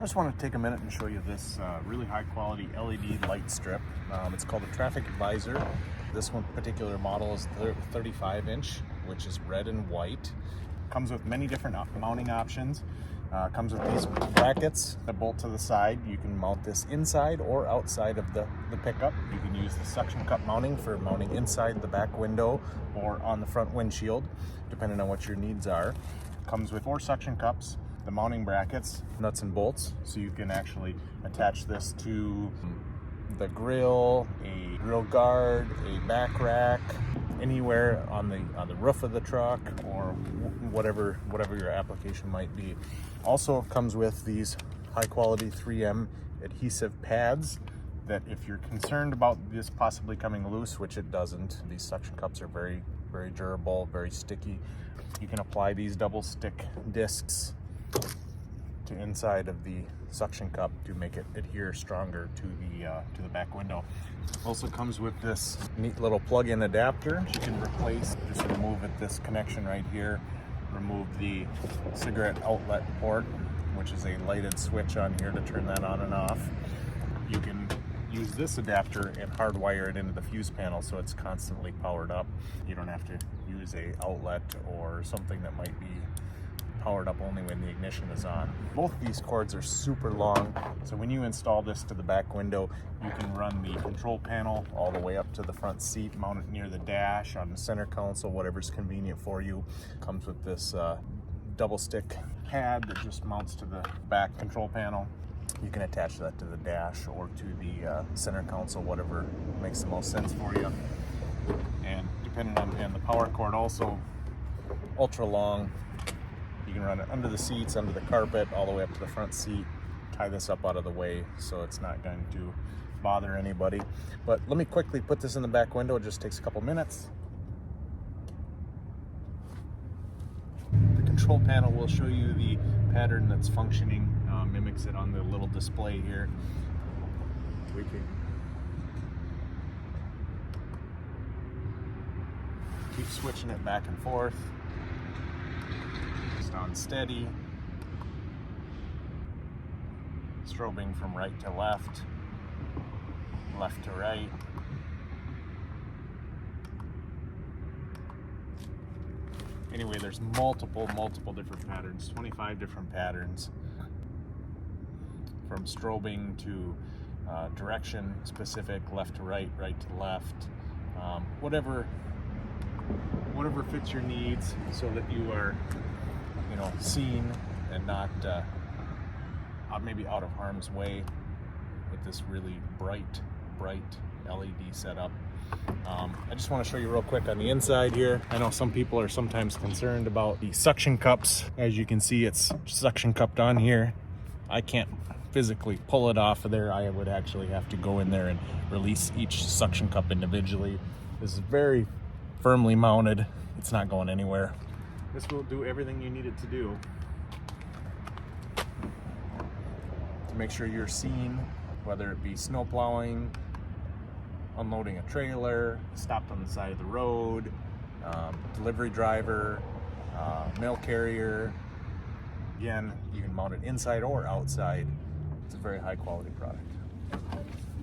I just want to take a minute and show you this really high quality LED light strip. It's called a traffic advisor. This one particular model is 35 inch, which is red and white. Comes with many different mounting options. Comes with these brackets that bolt to the side. You can mount this inside or outside of the pickup. You can use the suction cup mounting for mounting inside the back window or on the front windshield, depending on what your needs are. Comes with 4 suction cups, the mounting brackets, nuts and bolts, so you can actually attach this to the grill, a grill guard, a back rack, anywhere on the roof of the truck, or whatever your application might be. Also comes with these high quality 3M adhesive pads that, if you're concerned about this possibly coming loose, which it doesn't, these suction cups are very durable, very sticky. You can apply these double stick discs to inside of the suction cup to make it adhere stronger to the back window. Also comes with this neat little plug-in adapter. You can replace, just remove this connection right here, remove the cigarette outlet port, which is a lighted switch on here to turn that on and off. You can use this adapter and hardwire it into the fuse panel so it's constantly powered up. You don't have to use a outlet or something that might be powered up only when the ignition is on. Both these cords are super long, so when you install this to the back window, you can run the control panel all the way up to the front seat, mount it near the dash, on the center console, whatever's convenient for you. Comes with this double stick pad that just mounts to the back control panel. You can attach that to the dash or to the center console, whatever makes the most sense for you. And depending on the power cord, also ultra long. You can run it under the seats, under the carpet, all the way up to the front seat. Tie this up out of the way so it's not going to bother anybody. But let me quickly put this in the back window. It just takes a couple minutes. The control panel will show you the pattern that's functioning, mimics it on the little display here. We can keep switching it back and forth. On steady, strobing from right to left, left to right. Anyway, there's multiple different patterns, 25 different patterns, from strobing to direction specific, left to right, right to left, whatever fits your needs, so that you are seen and not maybe out of harm's way with this really bright LED setup. I just want to show you real quick on the inside here. I know some people are sometimes concerned about the suction cups. As you can see, it's suction cupped on here. I can't physically pull it off of there. I would actually have to go in there and release each suction cup individually. This is very firmly mounted. It's not going anywhere. This will do everything you need it to do to make sure you're seen, whether it be snow plowing, unloading a trailer, stopped on the side of the road, delivery driver, mail carrier. Again, you can mount it inside or outside. It's a very high quality product.